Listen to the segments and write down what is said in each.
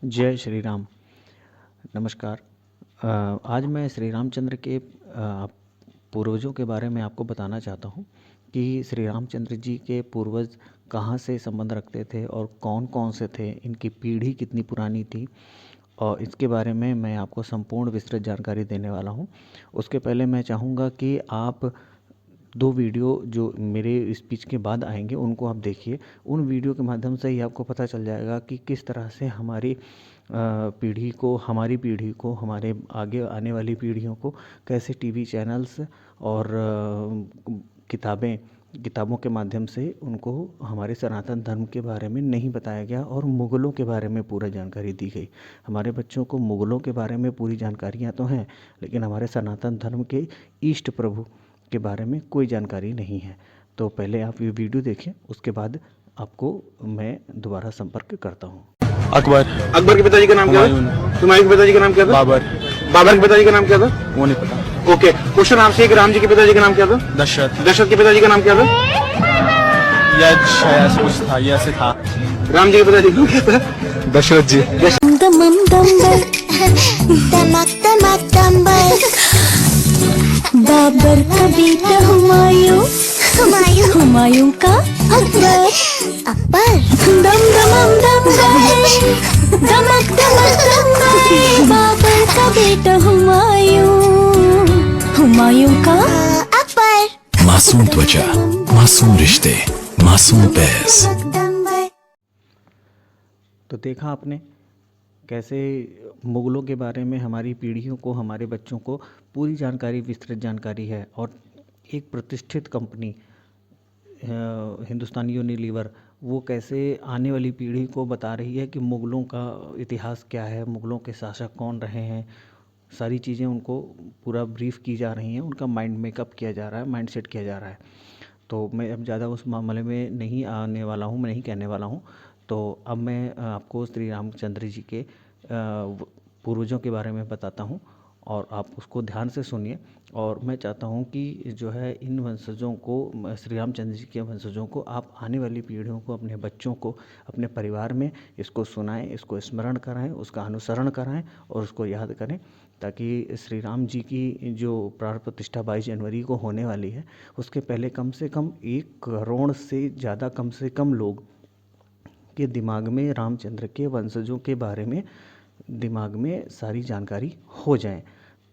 जय श्री राम। नमस्कार। आज मैं श्री रामचंद्र के पूर्वजों के बारे में आपको बताना चाहता हूँ कि श्री रामचंद्र जी के पूर्वज कहाँ से संबंध रखते थे और कौन कौन से थे, इनकी पीढ़ी कितनी पुरानी थी, और इसके बारे में मैं आपको संपूर्ण विस्तृत जानकारी देने वाला हूँ। उसके पहले मैं चाहूँगा कि आप 2 वीडियो जो मेरे स्पीच के बाद आएँगे उनको आप देखिए। उन वीडियो के माध्यम से ही आपको पता चल जाएगा कि किस तरह से हमारी हमारी पीढ़ी को, हमारे आगे आने वाली पीढ़ियों को कैसे टीवी चैनल्स और किताबों के माध्यम से उनको हमारे सनातन धर्म के बारे में नहीं बताया गया और मुग़लों के बारे में पूरा जानकारी दी गई। हमारे बच्चों को मुग़लों के बारे में पूरी जानकारियाँ तो हैं, लेकिन हमारे सनातन धर्म के इष्ट प्रभु के बारे में कोई जानकारी नहीं है। तो पहले आप ये वीडियो देखें, उसके बाद आपको मैं दोबारा संपर्क करता हूँ। अकबर। अकबर के पिताजी का नाम क्या था? हुमायूं के पिताजी का नाम क्या था? बाबर। बाबर के पिताजी का नाम क्या था? वो नहीं पता। ओके, क्वेश्चन आपसे है कि राम जी के पिताजी का नाम क्या था? दशरथ। दशरथ के पिताजी का नाम क्या था? यश ऐसा कुछ था, यश था। राम जी के पिताजी का नाम क्या था? दशरथ जी। बाबर का बेटा हुमायूं, हुमायूं का अकबर, दम दम दम दमक दमक दम, बाबर का बेटा हुमायूं, हुमायूं का अकबर। मासूम त्वचा, मासूम रिश्ते, मासूम पैस। तो देखा आपने कैसे मुग़लों के बारे में हमारी पीढ़ियों को, हमारे बच्चों को पूरी जानकारी, विस्तृत जानकारी है। और एक प्रतिष्ठित कंपनी हिंदुस्तान यूनिलीवर, वो कैसे आने वाली पीढ़ी को बता रही है कि मुग़लों का इतिहास क्या है, मुग़लों के शासक कौन रहे हैं। सारी चीज़ें उनको पूरा ब्रीफ की जा रही हैं, उनका माइंड मेकअप किया जा रहा है, माइंड सेट किया जा रहा है। तो मैं अब ज़्यादा उस मामले में नहीं आने वाला हूँ, मैं नहीं कहने वाला हूँ। तो अब मैं आपको श्री रामचंद्र जी के पूर्वजों के बारे में बताता हूँ और आप उसको ध्यान से सुनिए। और मैं चाहता हूँ कि जो है इन वंशजों को, श्री रामचंद्र जी के वंशजों को, आप आने वाली पीढ़ियों को, अपने बच्चों को, अपने परिवार में इसको सुनाएं, इसको स्मरण कराएं, उसका अनुसरण कराएं और उसको याद करें, ताकि श्री राम जी की जो प्राण प्रतिष्ठा 22 जनवरी को होने वाली है, उसके पहले कम से कम 1 करोड़ से ज़्यादा, कम से कम लोग के दिमाग में रामचंद्र के वंशजों के बारे में दिमाग में सारी जानकारी हो जाए।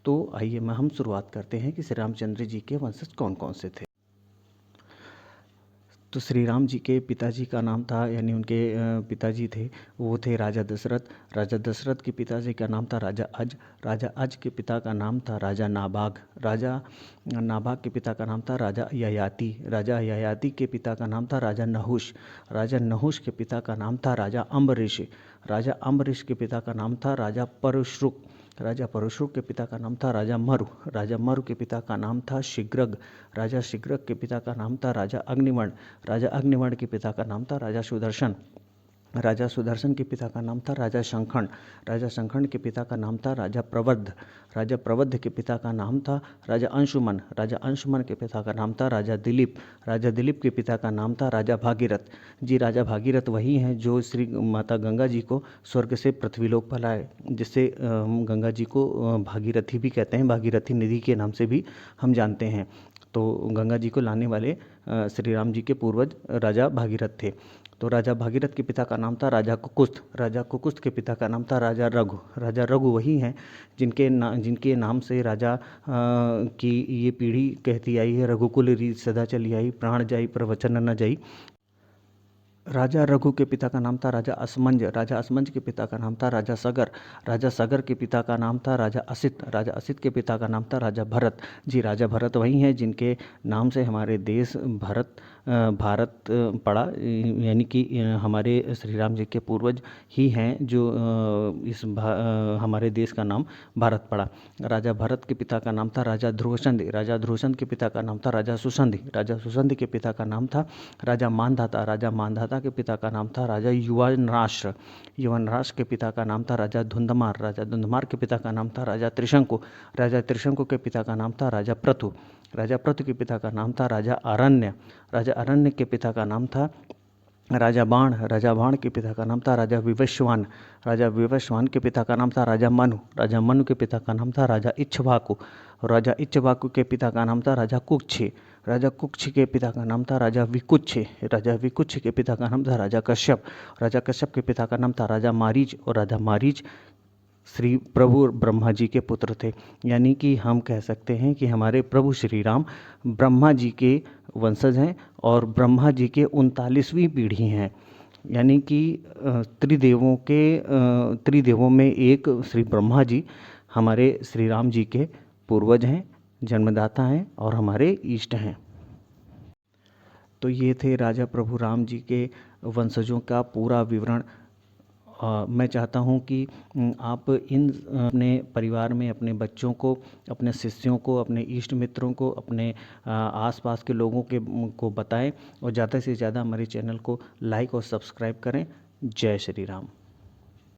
तो आइए हम शुरुआत करते हैं कि श्री रामचंद्र जी के वंशज कौन कौन से थे। तो श्री राम जी के पिताजी का नाम था, यानी उनके पिताजी थे, वो थे राजा दशरथ। राजा दशरथ के पिताजी का नाम था राजा अज। राजा अज के पिता का नाम था राजा नाभाग। राजा नाभाग के पिता का नाम था राजा ययाति। राजा ययाति के पिता का नाम था राजा नहुष। राजा नहुष के पिता का नाम था राजा अम्बरीश। राजा अम्बरीश के पिता का नाम था राजा परशुक। राजा परशुक के पिता का नाम था राजा मरु। राजा मरु के पिता का नाम था शिग्रग। राजा शिग्रग के पिता का नाम था राजा अग्निमण। राजा अग्निमण के पिता का नाम था राजा सुदर्शन। राजा सुदर्शन के पिता का नाम था राजा शंखंड। राजा शंखंड के पिता का नाम था राजा प्रवद्ध। राजा प्रवद्ध के पिता का नाम था राजा अंशुमन। राजा अंशुमन के पिता का नाम था राजा दिलीप। राजा दिलीप के पिता का नाम था राजा भागीरथ। जी, राजा भागीरथ वही हैं जो श्री माता गंगा जी को स्वर्ग से पृथ्वीलोक पर लाए, जिससे गंगा जी को भागीरथी भी कहते हैं, भागीरथी नदी के नाम से भी हम जानते हैं। तो गंगा जी को लाने वाले श्री राम जी के पूर्वज राजा भागीरथ थे। तो राजा भागीरथ के पिता का नाम था राजा कुकुस्त। राजा कुकुस्त के पिता का नाम था राजा रघु। राजा रघु वही हैं जिनके नाम से राजा की ये पीढ़ी कहती आई है, रघुकुल रीत सदा चली आई, प्राण जाई प्रवचन न जाई। राजा रघु के पिता का नाम था राजा असमंज। राजा असमंज के पिता का नाम था राजा सगर। राजा सगर के पिता का नाम था राजा असित। राजा असित के पिता का नाम था राजा भरत। जी, राजा भरत वही हैं जिनके नाम से हमारे देश भारत पड़ा, यानी कि हमारे श्री राम जी के पूर्वज ही हैं जो हमारे देश का नाम भारत पड़ा। राजा भरत के पिता का नाम था राजा ध्रुवसंधि। राजा ध्रुवसंधि के पिता का नाम था राजा सुसंधि। राजा सुसंधि के पिता का नाम था राजा मानधाता। राजा मानधाता के पिता का नाम था राजा युवनराष्ट्र। युवनराष्ट्र के पिता का नाम था राजा धुंधमार। राजा धुंधमार के पिता का नाम था राजा त्रिशंकु। राजा त्रिशंकु के पिता का नाम था राजा प्रथु। राजा प्रथु के पिता का नाम था राजा अरण्य। राजा अरण्य के पिता का नाम था राजा बाण के पिता का नाम था राजा विवस्वान के पिता का नाम था राजा मनु के पिता का नाम था राजा इक्ष्वाकु के पिता का नाम था राजा कुक्ष के पिता का नाम था राजा विकुच्छ के पिता का नाम था राजा कश्यप के पिता का नाम था राजा मारीच, और राजा मारीच श्री प्रभु ब्रह्मा जी के पुत्र थे। यानी कि हम कह सकते हैं कि हमारे प्रभु श्री राम ब्रह्मा जी के वंशज हैं और ब्रह्मा जी के 39वीं पीढ़ी हैं। यानी कि त्रिदेवों में एक श्री ब्रह्मा जी हमारे श्री राम जी के पूर्वज हैं, जन्मदाता हैं और हमारे इष्ट हैं। तो ये थे राजा प्रभु राम जी के वंशजों का पूरा विवरण। मैं चाहता हूँ कि आप अपने परिवार में अपने बच्चों को, अपने शिष्यों को, अपने इष्ट मित्रों को, अपने आसपास के लोगों को बताएं और ज़्यादा से ज़्यादा हमारे चैनल को लाइक और सब्सक्राइब करें। जय श्री राम।